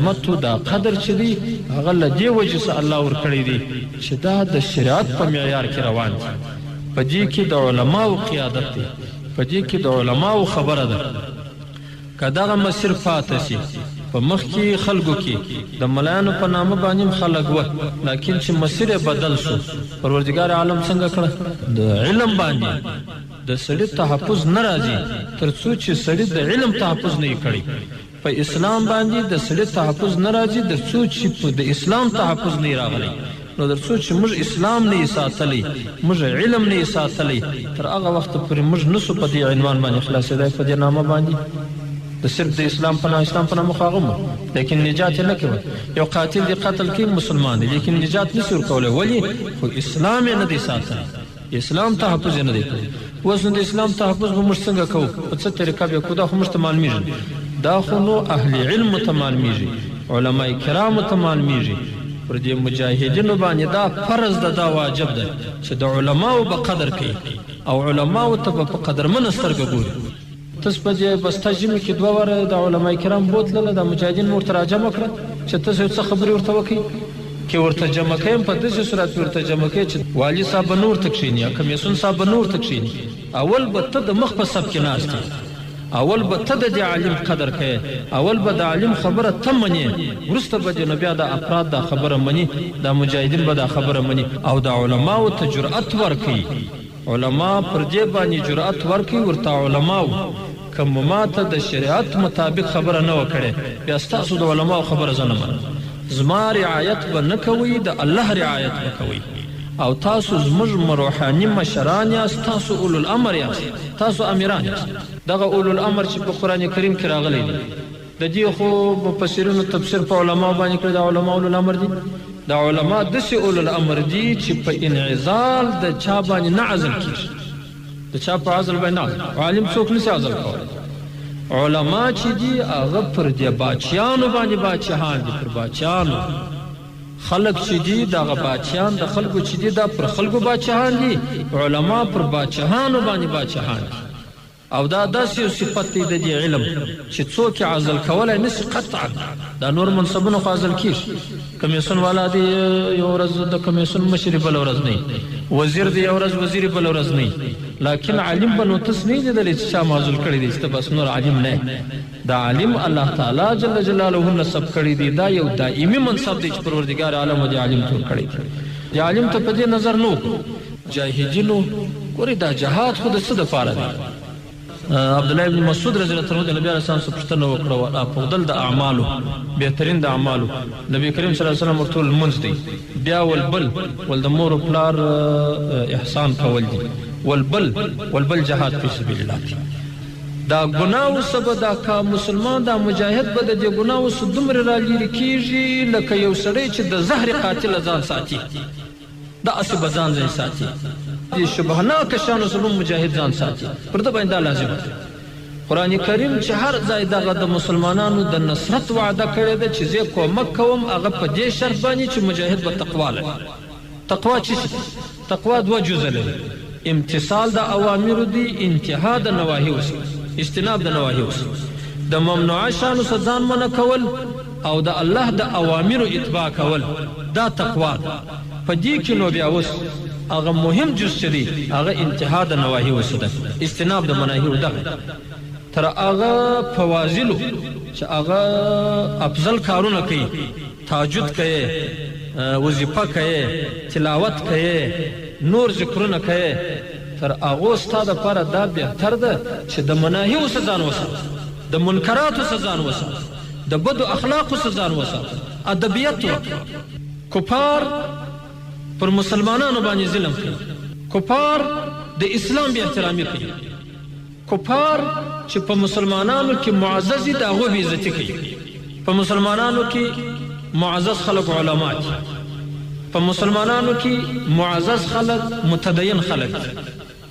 عظمت دا قدر چې دی هغه له دې وجې څخه الله ورکړی دی چې دا د شریعت په معیار کې روان دي. په دې کې د علماو قیادت دی، په دې کې د علماو خبره ده. که دغه مسیر پاته شي په مخکې خلکو کې د ملایانو په نامه باندې خلک و، لیکن چې مسیر بدل شو، پروردګار عالم څنګه کړه د علم باندې د سړي تحفظ نه راځي تر څو چې سړي د علم تحفظ نه کړي. په اسلام باندې د سړي تحفظ نه راځي تر څو چې د اسلام تحفظ نه راغلی. نو تر څو چې موږ اسلام نه ساتلی، موږ علم نه ساتلی، تر هغه وخت پورې موږ نسو په دې عنوان باندې خلاصېدای، په دې نامه باندې د صرف د اسلام په نامه، اسلام په نامه خو هغه لیکن نجات یې نه کوي. یو قاتل دی قتل کوي مسلمان دی، لیکن نجات نشي ورکولی. ولې؟ خو اسلام یې نه دی ساتلی، اسلام تحفظ یې نه دی کوي. اوس نو د اسلام تحفظ به موږ څنګه کوو؟ په څه طریقه به کوو؟ دا خو موږ ته معلومیږي، دا خو نو اهل علم ته معلومیږي، علماء کرامو ته معلومیږي. پر دې مجاهدینو باندې دا فرض ده، دا واجب ده چې د علماو به قدر کوي او علماو ته به په قدرمنه سترګه ګوري. تاسو په دې بسته ژمي کې 2 واره د علماء کرام بوتلله، د مجاهدین ورته راجمع کړه چې تاسو څه خبرې ورته وکړئ. کې ورته جمع کوم په داسې صورت ورته جمع کوي چې والي صاحب نور ته کښېني یا کمیسیون صاحب نور ته کښېني. اول به ته د مخ په صف کې ناست یې، اول به ته د دې عالم قدر کوې، اول به د عالم خبره ته منې، وروسته به نو بیا د افراد دا خبره مني، دا مجاهدین به دا خبره مني. او د علماو ته جرأت ورکوي، علما پر دې باندې جرأت ورکوي ورته علماو که ما ته د شریعت مطابق خبره نه وکړې بیا ستاسو د علماو خبره زه نه منم. زما رعایت به نه کوئ، د الله رعایت به کوئ. او تاسو زموږ روحاني مشران یاست، تاسو اولو الامر یاست، تاسو امیران یاست. دغه اولو الامر چې په قرآن کریم کې راغلی دی، د دې خو مفسرینو تفسیر په علماو باندې کړی، د علما اولو الامر دي. د علما داسې اولو الامر دي چې په انعزال د چا باندې نه عزل کېږي، د چا په عزل باندې نه عزل، عالم څوک نشي عزل کولی. علما چې دي هغه پر دې باچیانو باندې باچیان دي، پر باچیانو. خلق چې دي دغه باچیان د خلکو چې دي دا پر خلکو باچیان دي، علما پر باچیانو باندې باچیان دي. او دا داسې یو صفت دی د دې علم چې څوک یې عزل کولی نشي قطعا. دا نور منصبونه خو عزل کېږي، کمیسیون والا دی یو ورځ د کمیسیون مشر بله ورځ نه، وزیر دی یو ورځ وزیر بله ورځ نه، لیکن عالم به نو تاسو نه لیدلی چې چا معزول کړی دی چې ته بس نور عالم نه. دا عالم الله تعالی جل جلاله نصب کړی دی، دا یو دائمي منصب دی چې پروردګار عالم د عالم تور کړی. د عالم ته په دې نظر نو جاهدینو ګورې دا جهاد خو د څه دپاره دی؟ عبدالله ابن مسعود رضی الله عنه د نبی علیه السلام څخه پوښتنه وکړه، افضل د اعمالو، بهترین د اعمالو. نبی کریم صلی الله علیه وسلم ورته لمونځ دی، بیا ولبل ول د مور و پلار احسان کول دي، ولبل جهاد فی سبیل الله دی. دا ګناو سبا دا کا مسلمان دا مجاهد به د دې ګناو څخه دومره رالیرې کېږي لکه یو سړی چې د زهر قاتل ځان ساتي، داسې به ځان ځای ساتي. دې شبهناک شانو سره مجاهد ځان ساتي، پر ده باندې دا لازم دی. قرآن کریم چې هر ځای دغه د مسلمانانو د نصرت وعده کړې ده چې زه کومک کوم، هغه په دې شرط باندې چې مجاهد به تقوا لري. تقوا څه شي؟ تقوا 2 جزء لري، امتثال د اوامرو دی، انتها د نواهی وسي، اجتناب د نواهی وسي. د ممنوعه شانو څخه ځان منع کول او د الله د اوامرو اتباع کول، دا تقوا ده. په دې کې نو بیا اوس هغه مهم جز چې دی هغه انتها د نواهی وسي ده، اجتناب د مناهی ده. تر هغه فواضلو چې هغه افضل کارونه کوي، تهجد کوي، وظیفه کوي، تلاوت کوي، نور ذکرونه کوي، تر هغو ستا دپاره دا بهتر ده چې د مناهیو څخه ځان وساتې، د منکراتو څخه ځان وساتې، د بدو اخلاقو څخه ځان وساتې، ادبیت وکړه. کفار پر مسلمانانو باندې ظلم کوي، کفار د اسلام بې احترامي کوي، کفار چې په مسلمانانو کې معزز دي د هغو بې عزتي کوي. په مسلمانانو کې معزز خلق علما دي، په مسلمانانو کې معزز خلق متدین خلق،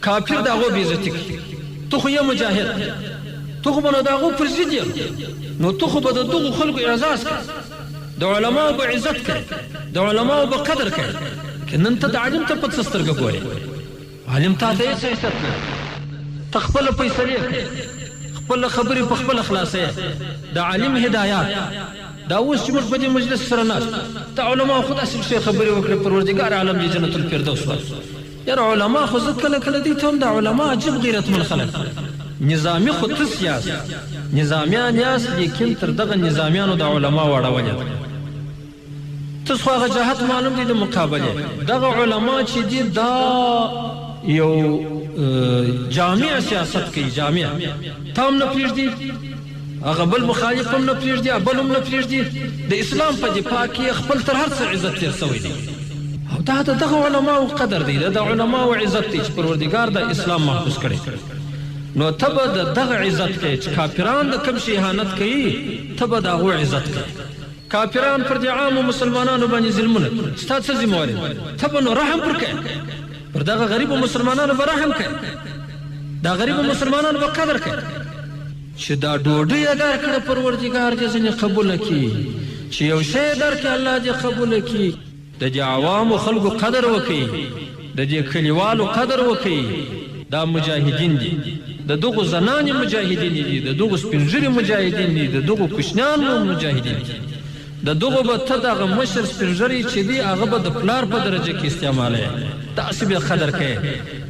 کافر د هغو بې عزتي کوي. تو خو یې مجاهد، تو خو به نو د هغو پر ضد یې، نو تو خو به د دغو خلکو اعزاز کوي، د علماو به عزت کوي، د علماو به قدر کوي. که نن ته د عالم ته په څه سترګه ګورې؟ عالم تا ته هېڅ عزت نه، ته خپله فیصلې کوې، خپله خبرې په خپله خلاصوې. د عالم هدایات دا اوس چې موږ په دې مجلس سره ناست دا علما خو داسې ښې خبرې وکړې پروردګار عالم دې جنت الفردوس ورکړي یاره علما خو زه کله کله دوی ته هم دا علما عجیب غیرتمن خلک نظامي خو تس یاست نظامیان یاست لیکن تر دغه نظامیانو د علما واړولې تاسو خو هغه جهت معلوم دی د مقابلې دغه علما چې دي دا یو جامع سیاست کوي جامع تام نه پرېږدي هغه بل مخالف هم نه پرېږدي بل هم نه پرېږدي د اسلام په دفاع کې خپل تر هر څه عزت تېر سوی دی او دا د دغه علماو قدر دی د علماو عزت دی چې پروردګار د اسلام محفوظ کړی نو ته به د دغه عزت کوي چې کافران د کوم شي اهانت کوي ته به د هغو عزت کوي کافران پر دې عامو مسلمانانو باندې ظلمونه ستا څه ذمواري ته به نو رحم پر کوي پر دغه غریبو مسلمانانو به رحم کوي دا غریبو مسلمانانو به قدر کوي چې دا ډوډۍ یې درکړه پروردګار دې ځینې قبوله کړي چې یو شی درکړي الله دې قبوله کړي د دې عوامو خلکو قدر وکړي د دې کلیوالو قدر وکړي دا مجاهدین دي د دغو زنانې مجاهدین دي د دغو سپینږیري مجاهدین دي د دغو کوچنیانو مجاهدین دي د دغو به ته دغه مشر سپینږیري چې دی هغه به د پلار په درجه کې استعمالوي داسې به قدر کوي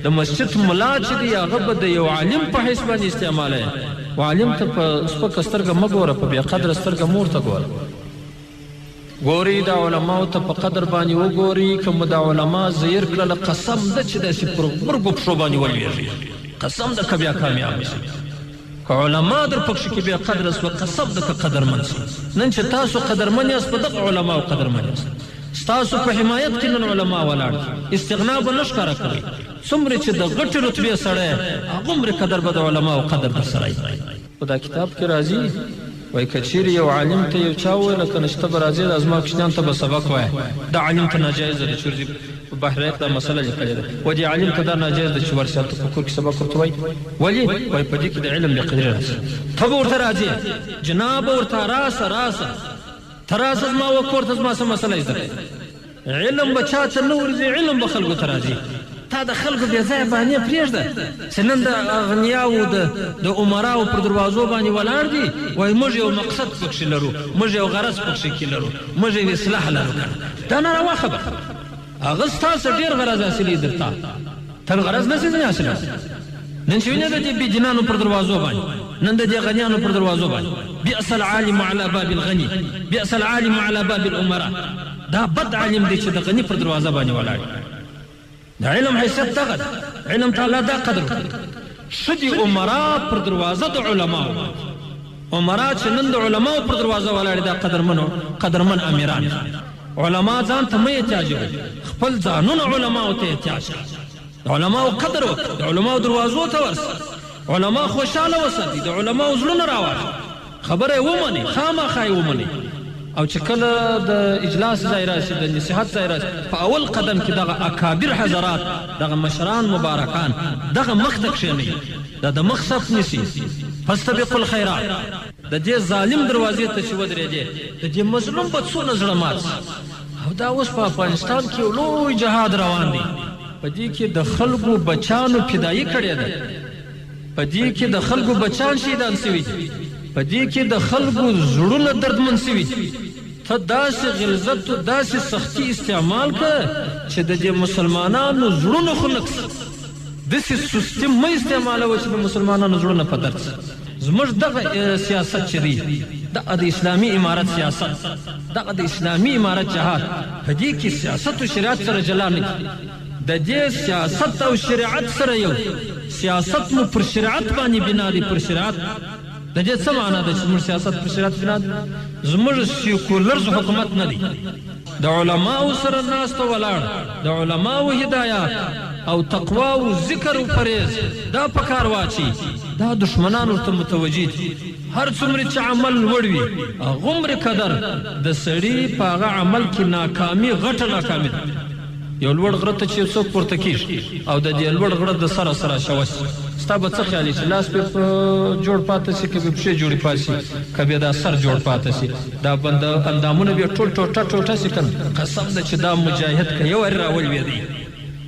د مسجد ملا چې دی هغه به د یو عالم په حیث باندې استعمالوي و عالم ته په سپکه سترګه مه ګوره په بې قدره سترګه مور ته ګوره ګوري د علماو ته په قدر باندې وګوري که مو د علما زیر کړله قسم ده چې داسې پر غبرګو پښو باندې ولوېږي قسم ده که بیا کامیاب شي که علما در پکښې کې بې قدره سوه قسم ده که قدرمن شي نن چې تاسو قدرمن یاست په دغه علماو قدرمن یاست ستاسو په حمایت کې نن علما ولاړ استغنا به نه ښکاره کوي څومره چې د غټې رتبې سړی هغومرې قدر به د علماو قدر در سره خو دا کتاب کې راځي وای که چیرې یو عالم ته یو چا وویله که نه چې ته به راځې دا زما کوچنیانو ته به سبق وایه دا عالم ته ناجایزه ده چې ورځي په بحریت دا مسله لیکلې ده و دې عالم ته دا ناجایز ده چې ورسې هلته په کور کې سبق ورته وایي ولې وایي په دې کې د علم بېقدري راځي ته به ورته راځې جناب به ورته راسه ته راسه زما وکور ته زما څه مسله زده کړې علم به چا ته نه ورځي علم به خلکو ته راځي تا د خلکو بې ځایه بهانې پرېږده چې نن د اغنیاو د عمراو پر دروازو باندې ولاړ دي وایي موږ یو مقصد پکښې لرو موږ یو غرض پکښې کې لرو موږ یو اصلاح لرو که دا ناروا خبره هغه ستاسو ډېر غرض حاصلي درته تر غرض نه شي ځینې حاصله نن چې وینې د دې بېدینانو پر دروازو باندې نن د دې غنیانو پر دروازو باندې بئس العالم على باب الغني بئس العالم على باب الامراء دا بد عالم دی چې د غني پر دروازه باندې ولاړ د علم حیثیت دغه ده علم تعالی دا قدر وکړي ښه دي عمرا پر دروازه د علماو عمرا چې نن د علماو پر دروازه ولاړې دا قدرمن امیران علما ځان ته مه احتیاجوي خپل ځانونه علماو ته احتیاج د علماو قدر وکړه د علماو دروازو ته ورسه علما خوشحاله وساتي د علماو زړونه راواخلي خبره یې ومني خامخا یې ومني او چې کله د اجلاس ځای راشي د نصیحت ځای راشي په اول قدم کې دغه اکابر حضرات دغه مشران مبارکان دغه مخ ته کښېنوي دا د مخ صف نیسي فاستبقوا الخیرات د دې ظالم دروازې ته چې ودرېدې د دې مظلوم به څونه زړه مات او دا اوس په افغانستان کې یو لوی جهاد روان دی په دې کې د خلکو بچانو فدایي کړې ده په دې کې د خلکو بچان شهیدان سوي دي په دې کې د خلکو زړونه دردمن سوي دي ته داسې غلظت و داسې سختي استعمال کړه چې د دې مسلمانانو زړونه خو نک داسې سستي مه استعمالوه چې د مسلمانانو زړونه په درد زموږ دغه سیاست چې دی دغه د اسلامي امارت سیاست دغه د اسلامي امارت جهاد په دې کې سیاست و شریعت سره جلا نه د دې سیاست او شریعت سره یو سیاست مو پر شریعت باندې بنا دی پر شریعت د دې څه معنا ده چې زموږ سیاست پر شریعت بنا دی زموږ سیکولر حکومت نه دی د علماو سره ناسته ولاړ د علماو هدایات او تقوا او ذکر او پرهیز دا په کار واچي دا دشمنان ورته متوجه دي هر څومره چې عمل لوړ وي هغومره قدر د سړي په هغه عمل کې ناکامي غټه ناکامي ده یو لوړ غره ته چې څوک پورته کېږي او د دې لوړ غره د سره شوس ستا به څه خیال چې لاس پې جوړ پاته شي که به پښې جوړې پاتې شي که بیا دا سر جوړ پاته شي دا بنده اندامونه بیا ټول ټوټه شي که قسم ده چې دا مجاهد که یو وارې راولوېدی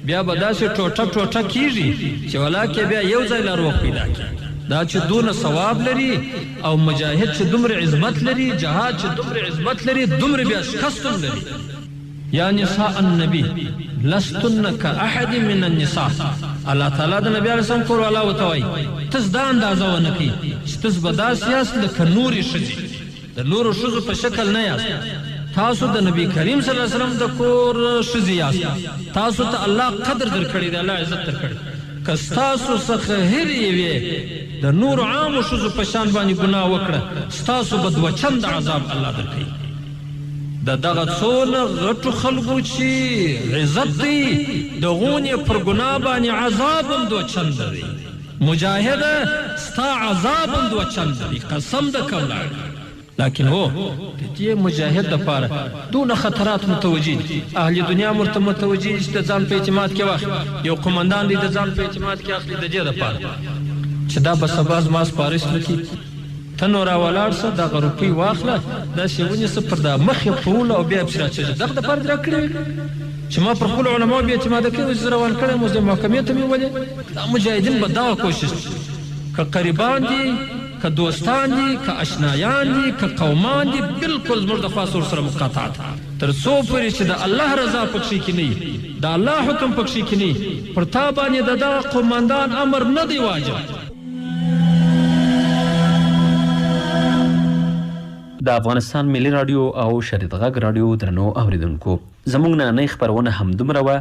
بیا به داسې ټوټه کېږي چې ولاکې بیا یو ځای لا روغ پیدا کړي دا چې دونه ثواب لري او مجاهد چې دومره عظمت لري، جهاد چې دومره عظمت لري، دومره بیا شکست هم لري. یا نساء النبی لستن کاحد من النساء، الله تعالی د نبی علیه السلام کور والا ورته وایي تاسو دا اندازه ونه کړئ چې تاسو به داسې یاست لکه نورې ښځې، د نورو ښځو په شکل نه یاست. تاسو د نبی کریم صلی الله علیه وسلم د کور ښځې یاست، تاسو ته الله قدر درکړی دی، الله عزت درکړی. که ستاسو څخه هرې یوې د نورو عامو ښځو په شان باندې ګناه وکړه، ستاسو به دوه چنده عذاب الله درکوي. د دغه څونه غټو خلکو چې عزت دی، د هغونې پر ګناه باندې عذاب هم دوه چنده دی. مجاهده ستا عذاب هم دوه چنده دی، قسم ده کولاړ. لیکن هو د دې مجاهد دپاره دونه خطرات متوجه دي. اهل دنیا ورته متوجه دي چې د ځان په اعتماد کې واخلي، یو قمندان دی د ځان په اعتماد کې اخلي د دې دپاره چې دا به سبا زما سپارش وکړي، ته نو راولاړ شه دغه روپۍ واخله، داسې ونیسه پر دا مخ یې پوله او بیا یې پسې راچېږه. دغه دپاره دې راکړې چې ما پر خپلو علماو بې اعتماده کړې، زه روان کړی یم، اوس دې محکمې ته مې ولې. دا مجاهدین به دغه کوشش که قریبان دي، که دوستان دي، که اشنایان دي، که قومان دي، بلکل زموږ د خوا ورسره مقاطعت تر څو پورې چې د الله رضا پکښې کې نه وي، د الله حکم پکښې کې نه وي، پر تا باندې د دغه قومندان امر نه دی واجب. د افغانستان ملي راډیو او شریعت غږ راډیو درنو اوریدونکو، زموږ نننۍ خپرونه همدومره وه.